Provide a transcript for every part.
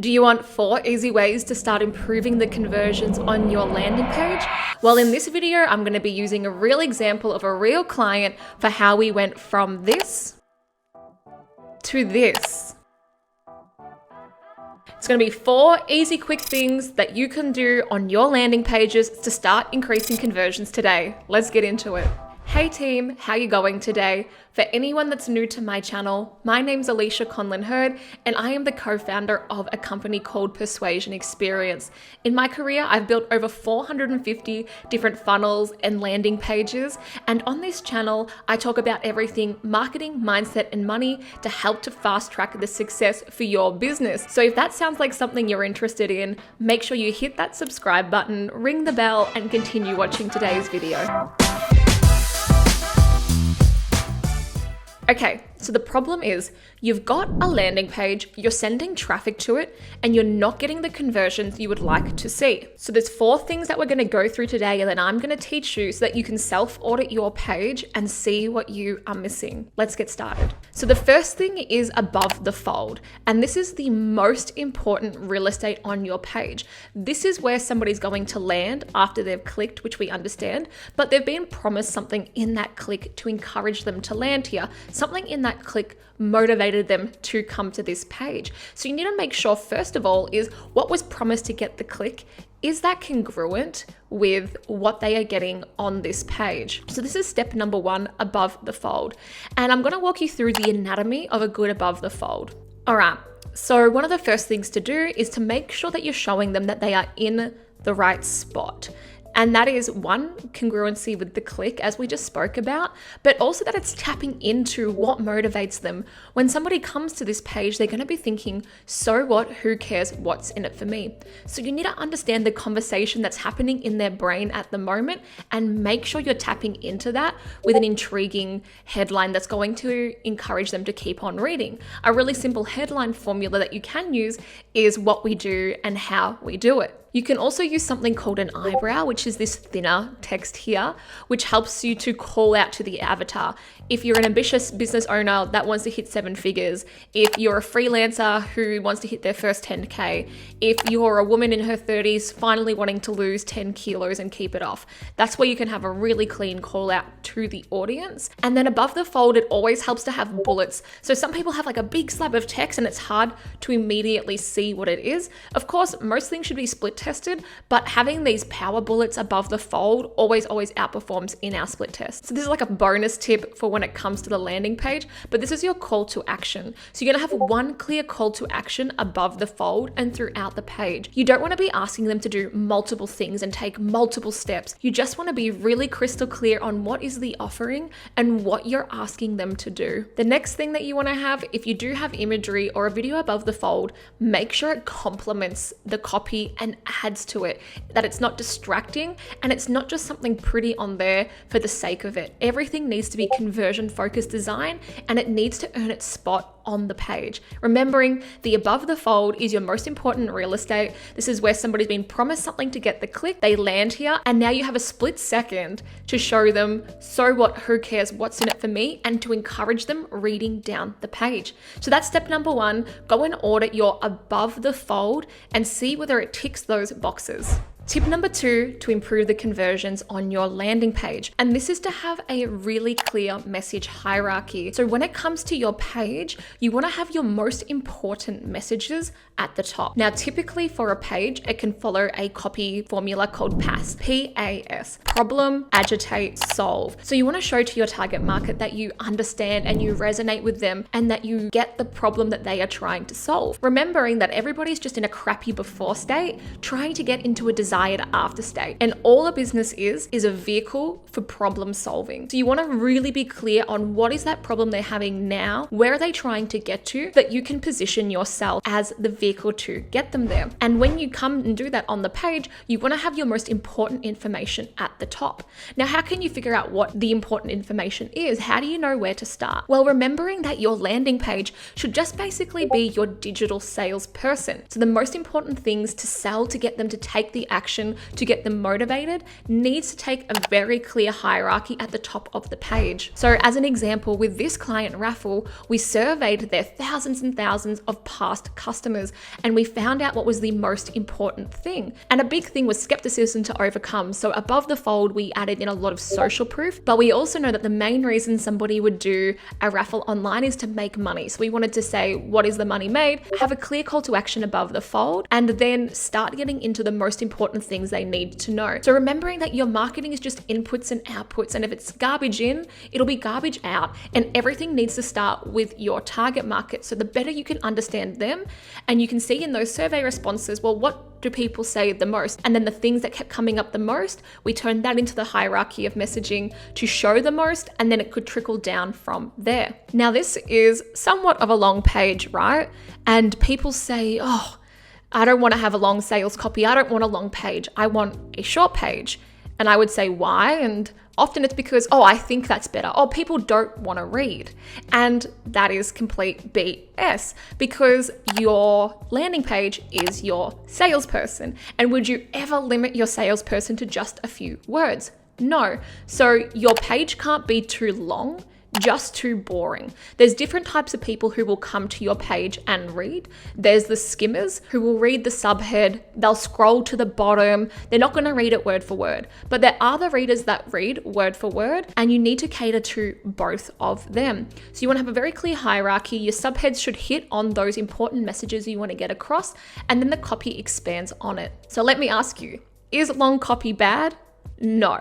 Do you want 4 easy ways to start improving the conversions on your landing page? Well, in this video, I'm going to be using a real example of a real client for how we went from this to this. It's going to be 4 easy, quick things that you can do on your landing pages to start increasing conversions today. Let's get into it. Hey team, how you going today? For anyone that's new to my channel, my name's Conlin-Hurd and I am the co-founder of a company called Persuasion Experience. In my career, I've built over 450 different funnels and landing pages, and on this channel, I talk about everything marketing, mindset, and money to help to fast track the success for your business. So if that sounds like something you're interested in, make sure you hit that subscribe button, ring the bell, and continue watching today's video. Okay, so the problem is you've got a landing page, you're sending traffic to it, and you're not getting the conversions you would like to see. So there's 4 things that we're going to go through today, and then I'm going to teach you so that you can self-audit your page and see what you are missing. Let's get started. So the first thing is above the fold, and this is the most important real estate on your page. This is where somebody's going to land after they've clicked, which we understand, but they've been promised something in that click to encourage them to land here. Something in that click motivated them to come to this page. So you need to make sure, first of all, is what was promised to get the click, is that congruent with what they are getting on this page? So this is step number 1, above the fold. And I'm going to walk you through the anatomy of a good above the fold. All right. So one of the first things to do is to make sure that you're showing them that they are in the right spot. And that is 1, congruency with the click, as we just spoke about, but also that it's tapping into what motivates them. When somebody comes to this page, they're going to be thinking, so what? Who cares? What's in it for me? So you need to understand the conversation that's happening in their brain at the moment and make sure you're tapping into that with an intriguing headline that's going to encourage them to keep on reading. A really simple headline formula that you can use is what we do and how we do it. You can also use something called an eyebrow, which is this thinner text here, which helps you to call out to the avatar. If you're an ambitious business owner that wants to hit 7 figures, if you're a freelancer who wants to hit their first 10K, if you're a woman in her 30s finally wanting to lose 10 kilos and keep it off, that's where you can have a really clean call out to the audience. And then above the fold, it always helps to have bullets. So some people have like a big slab of text and it's hard to immediately see what it is. Of course, most things should be split tested, but having these power bullets above the fold always outperforms in our split test. So this is like a bonus tip for when it comes to the landing page, but this is your call to action. So you're gonna have 1 clear call to action above the fold and throughout the page. You don't wanna be asking them to do multiple things and take multiple steps. You just wanna be really crystal clear on what is the offering and what you're asking them to do. The next thing that you wanna have, if you do have imagery or a video above the fold, make sure it complements the copy and adds to it, that it's not distracting and it's not just something pretty on there for the sake of it. Everything needs to be conversion focused design and it needs to earn its spot on the page. Remembering the above the fold is your most important real estate. This is where somebody's been promised something to get the click, they land here, and now you have a split second to show them, so what, who cares, what's in it for me, and to encourage them reading down the page. So that's step number 1. Go and audit your above the fold and see whether it ticks those boxes. Tip number 2 to improve the conversions on your landing page, and this is to have a really clear message hierarchy. So when it comes to your page, you want to have your most important messages at the top. Now, typically for a page, it can follow a copy formula called PAS, P-A-S, problem, agitate, solve. So you want to show to your target market that you understand and you resonate with them and that you get the problem that they are trying to solve. Remembering that everybody's just in a crappy before state, trying to get into a desired after state. And all a business is a vehicle for problem solving. So you want to really be clear on what is that problem they're having now, where are they trying to get to, that you can position yourself as the vehicle to get them there. And when you come and do that on the page, you want to have your most important information at the top. Now, how can you figure out what the important information is? How do you know where to start? Well, remembering that your landing page should just basically be your digital salesperson. So the most important things to sell, to get them to take the action action to get them motivated needs to take a very clear hierarchy at the top of the page. So as an example, with this client raffle, we surveyed their thousands and thousands of past customers, and we found out what was the most important thing. And a big thing was skepticism to overcome. So above the fold, we added in a lot of social proof, but we also know that the main reason somebody would do a raffle online is to make money. So we wanted to say, what is the money made? Have a clear call to action above the fold, and then start getting into the most important things they need to know. So remembering that your marketing is just inputs and outputs, and if it's garbage in, it'll be garbage out, and everything needs to start with your target market. So the better you can understand them, and you can see in those survey responses, well, what do people say the most? And then the things that kept coming up the most, we turned that into the hierarchy of messaging to show the most, and then it could trickle down from there. Now, this is somewhat of a long page, right? And people say, oh, I don't want to have a long sales copy. I don't want a long page. I want a short page. And I would say, why? And often it's because, oh, I think that's better. Oh, people don't want to read. And that is complete BS, because your landing page is your salesperson. And would you ever limit your salesperson to just a few words? No. So your page can't be too long, just too boring. There's different types of people who will come to your page and read. There's the skimmers who will read the subhead, they'll scroll to the bottom, they're not going to read it word for word. But there are the readers that read word for word, and you need to cater to both of them. So you want to have a very clear hierarchy. Your subheads should hit on those important messages you want to get across, and then the copy expands on it. So let me ask you, is long copy bad? No,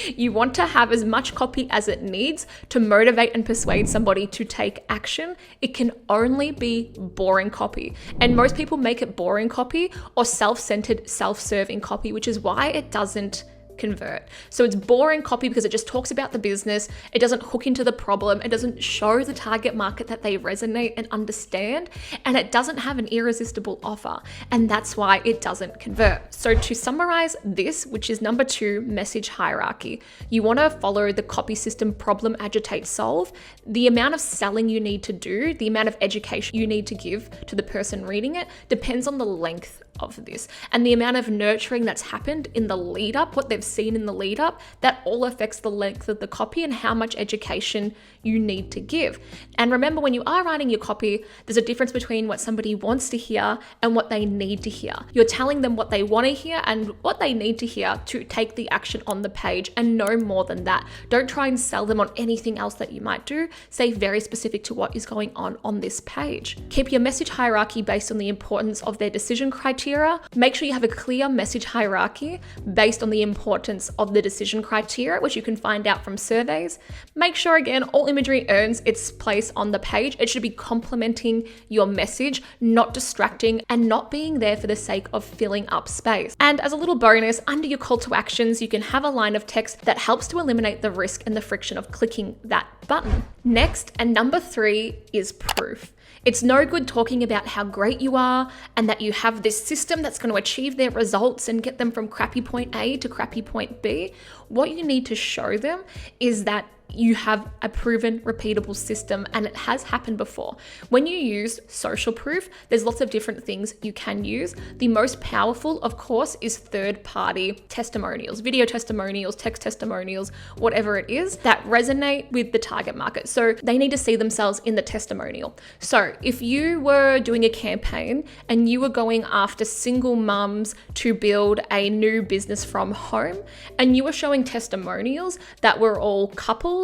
you want to have as much copy as it needs to motivate and persuade somebody to take action. It can only be boring copy. And most people make it boring copy or self-centered, self-serving copy, which is why it doesn't convert. So it's boring copy because it just talks about the business. It doesn't hook into the problem. It doesn't show the target market that they resonate and understand. And it doesn't have an irresistible offer. And that's why it doesn't convert. So to summarize this, which is number 2, message hierarchy, you want to follow the copy system problem, agitate, solve. The amount of selling you need to do, the amount of education you need to give to the person reading it depends on the length of this, and the amount of nurturing that's happened in the lead up, what they've seen in the lead up, that all affects the length of the copy and how much education you need to give. And remember, when you are writing your copy, there's a difference between what somebody wants to hear and what they need to hear. You're telling them what they want to hear and what they need to hear to take the action on the page, and no more than that. Don't try and sell them on anything else that you might do. Stay very specific to what is going on this page. Keep your message hierarchy based on the importance of their decision criteria. Make sure you have a clear message hierarchy based on the importance of the decision criteria, which you can find out from surveys. Make sure, again, all imagery earns its place on the page. It should be complementing your message, not distracting, and not being there for the sake of filling up space. And as a little bonus, under your call to actions, you can have a line of text that helps to eliminate the risk and the friction of clicking that button. Next, and number 3, is proof. It's no good talking about how great you are and that you have this system that's going to achieve their results and get them from crappy point A to crappy point B. What you need to show them is that you have a proven, repeatable system, and it has happened before. When you use social proof, there's lots of different things you can use. The most powerful, of course, is third-party testimonials, video testimonials, text testimonials, whatever it is that resonate with the target market. So they need to see themselves in the testimonial. So if you were doing a campaign and you were going after single mums to build a new business from home, and you were showing testimonials that were all couples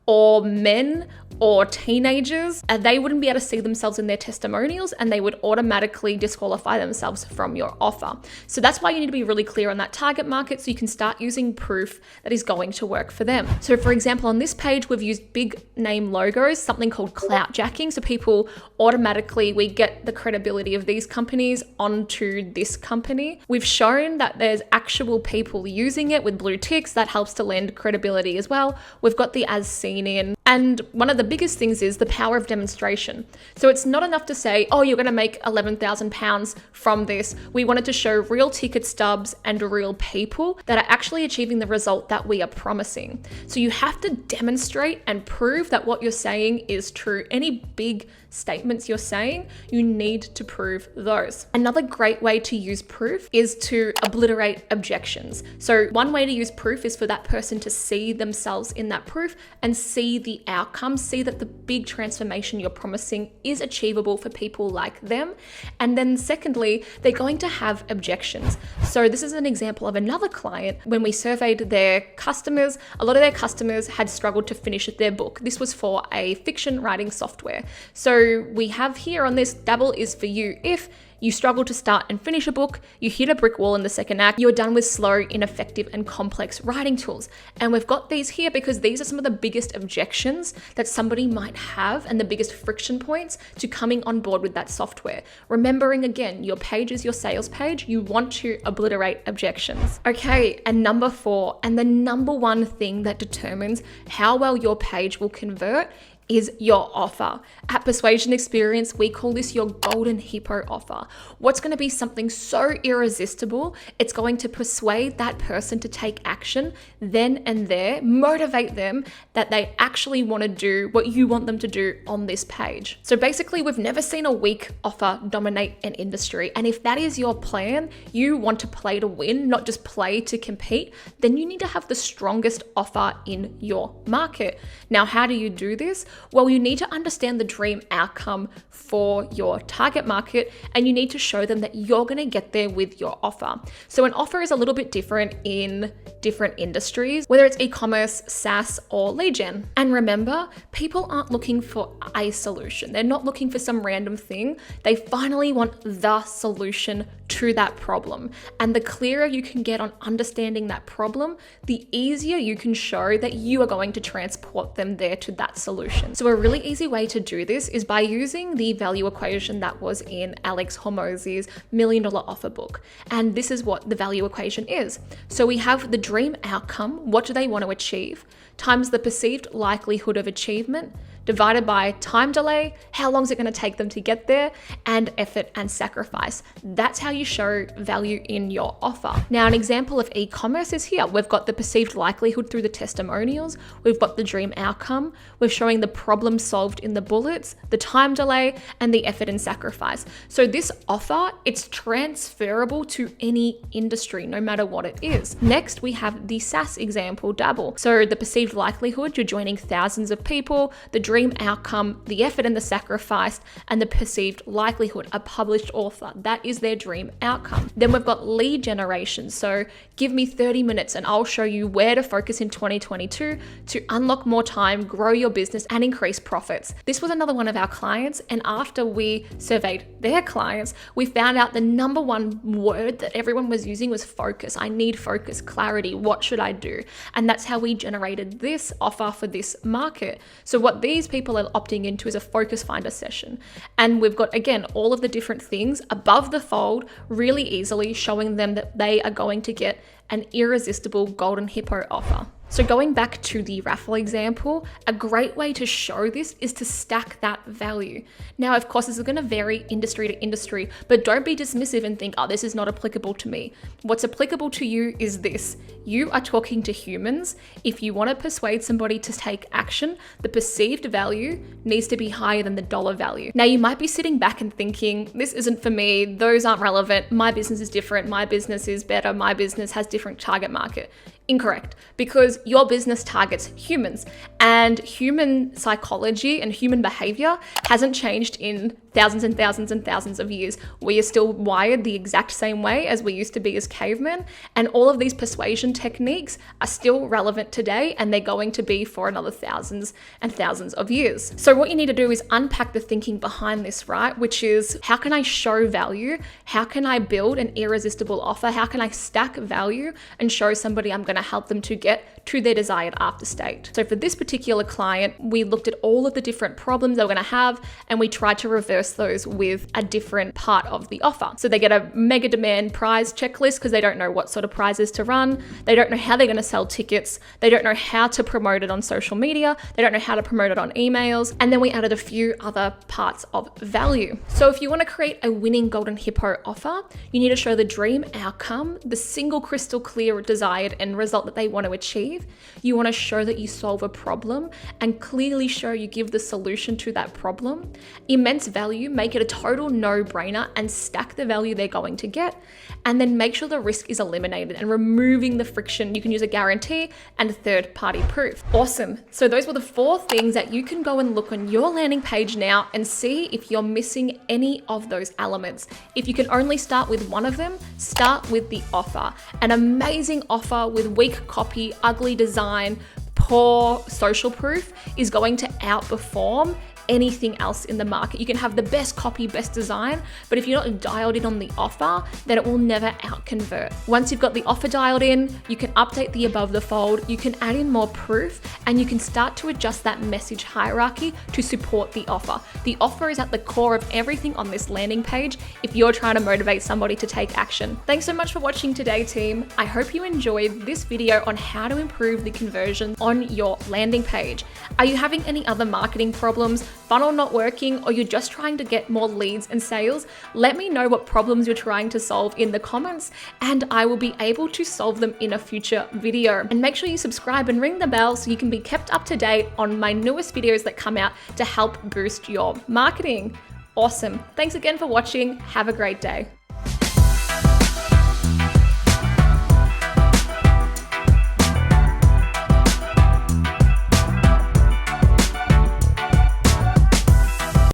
or men or teenagers, they wouldn't be able to see themselves in their testimonials, and they would automatically disqualify themselves from your offer. So that's why you need to be really clear on that target market so you can start using proof that is going to work for them. So for example, on this page, we've used big name logos, something called clout jacking. So people automatically, we get the credibility of these companies onto this company. We've shown that there's actual people using it with blue ticks. That helps to lend credibility as well. We've got the as seen in, And one of the biggest things is the power of demonstration. So it's not enough to say, oh, you're going to make £11,000 from this. We wanted to show real ticket stubs and real people that are actually achieving the result that we are promising. So you have to demonstrate and prove that what you're saying is true. Any big statements you're saying, you need to prove those. Another great way to use proof is to obliterate objections. So one way to use proof is for that person to see themselves in that proof and see the outcome, see that the big transformation you're promising is achievable for people like them. And then secondly, they're going to have objections. So this is an example of another client. When we surveyed their customers, a lot of their customers had struggled to finish their book. This was for a fiction writing software. So we have here on this, Dabble is for you if you struggle to start and finish a book, you hit a brick wall in the second act, you're done with slow, ineffective, and complex writing tools. And we've got these here because these are some of the biggest objections that somebody might have and the biggest friction points to coming on board with that software. Remembering again, your page is your sales page. You want to obliterate objections. Okay, and number 4, and the number one thing that determines how well your page will convert is your offer. At Persuasion Experience, we call this your golden hippo offer. What's going to be something so irresistible, it's going to persuade that person to take action then and there, motivate them that they actually want to do what you want them to do on this page. So basically, we've never seen a weak offer dominate an industry. And if that is your plan, you want to play to win, not just play to compete, then you need to have the strongest offer in your market. Now, how do you do this? Well, you need to understand the dream outcome for your target market, and you need to show them that you're going to get there with your offer. So an offer is a little bit different in different industries, whether it's e-commerce, SaaS, or lead gen. And remember, people aren't looking for a solution. They're not looking for some random thing. They finally want the solution to that problem. And the clearer you can get on understanding that problem, the easier you can show that you are going to transport them there to that solution. So a really easy way to do this is by using the value equation that was in Alex Hormozi's $1 Million Offer book. And this is what the value equation is. So we have the dream outcome, what do they want to achieve, times the perceived likelihood of achievement, divided by time delay, how long is it going to take them to get there, and effort and sacrifice. That's how you show value in your offer. Now, an example of e-commerce is here. We've got the perceived likelihood through the testimonials. We've got the dream outcome. We're showing the problem solved in the bullets, the time delay, and the effort and sacrifice. So this offer, it's transferable to any industry, no matter what it is. Next, we have the SaaS example, Dabble. So the perceived likelihood, you're joining thousands of people, the dream outcome, the effort and the sacrifice, and the perceived likelihood, a published author. That is their dream outcome. Then we've got lead generation. So give me 30 minutes and I'll show you where to focus in 2022 to unlock more time, grow your business, and increase profits. This was another one of our clients, and after we surveyed their clients, we found out the number one word that everyone was using was focus. I need focus, clarity. What should I do? And that's how we generated this offer for this market. So what these people are opting into is a focus finder session. And we've got, again, all of the different things above the fold really easily, showing them that they are going to get an irresistible golden hippo offer. So going back to the raffle example, a great way to show this is to stack that value. Now, of course, this is going to vary industry to industry, but don't be dismissive and think, oh, this is not applicable to me. What's applicable to you is this. You are talking to humans. If you want to persuade somebody to take action, the perceived value needs to be higher than the dollar value. Now, you might be sitting back and thinking, this isn't for me. Those aren't relevant. My business is different. My business is better. My business has different target market. Incorrect, because your business targets humans, and human psychology and human behavior hasn't changed in thousands and thousands and thousands of years. We are still wired the exact same way as we used to be as cavemen, and all of these persuasion techniques are still relevant today, and they're going to be for another thousands and thousands of years. So what you need to do is unpack the thinking behind this, right? Which is, how can I show value? How can I build an irresistible offer? How can I stack value and show somebody I'm going to to help them to get to their desired after state. So for this particular client, we looked at all of the different problems they were going to have, and we tried to reverse those with a different part of the offer. So they get a mega demand prize checklist because they don't know what sort of prizes to run. They don't know how they're going to sell tickets. They don't know how to promote it on social media. They don't know how to promote it on emails. And then we added a few other parts of value. So if you want to create a winning Golden Hippo offer, you need to show the dream outcome, the single crystal clear desired end result that they want to achieve. You want to show that you solve a problem and clearly show you give the solution to that problem. Immense value, make it a total no-brainer and stack the value they're going to get. And then make sure the risk is eliminated and removing the friction. You can use a guarantee and third-party proof. Awesome. So those were the 4 things that you can go and look on your landing page now and see if you're missing any of those elements. If you can only start with one of them, start with the offer. An amazing offer with weak copy, ugly design, poor social proof is going to outperform anything else in the market. You can have the best copy, best design, but if you're not dialed in on the offer, then it will never out convert. Once you've got the offer dialed in, you can update the above the fold, you can add in more proof, and you can start to adjust that message hierarchy to support the offer. The offer is at the core of everything on this landing page if you're trying to motivate somebody to take action. Thanks so much for watching today, team. I hope you enjoyed this video on how to improve the conversion on your landing page. Are you having any other marketing problems, funnel not working, or you're just trying to get more leads and sales? Let me know what problems you're trying to solve in the comments, and I will be able to solve them in a future video. And make sure you subscribe and ring the bell so you can be kept up to date on my newest videos that come out to help boost your marketing. Awesome. Thanks again for watching. Have a great day.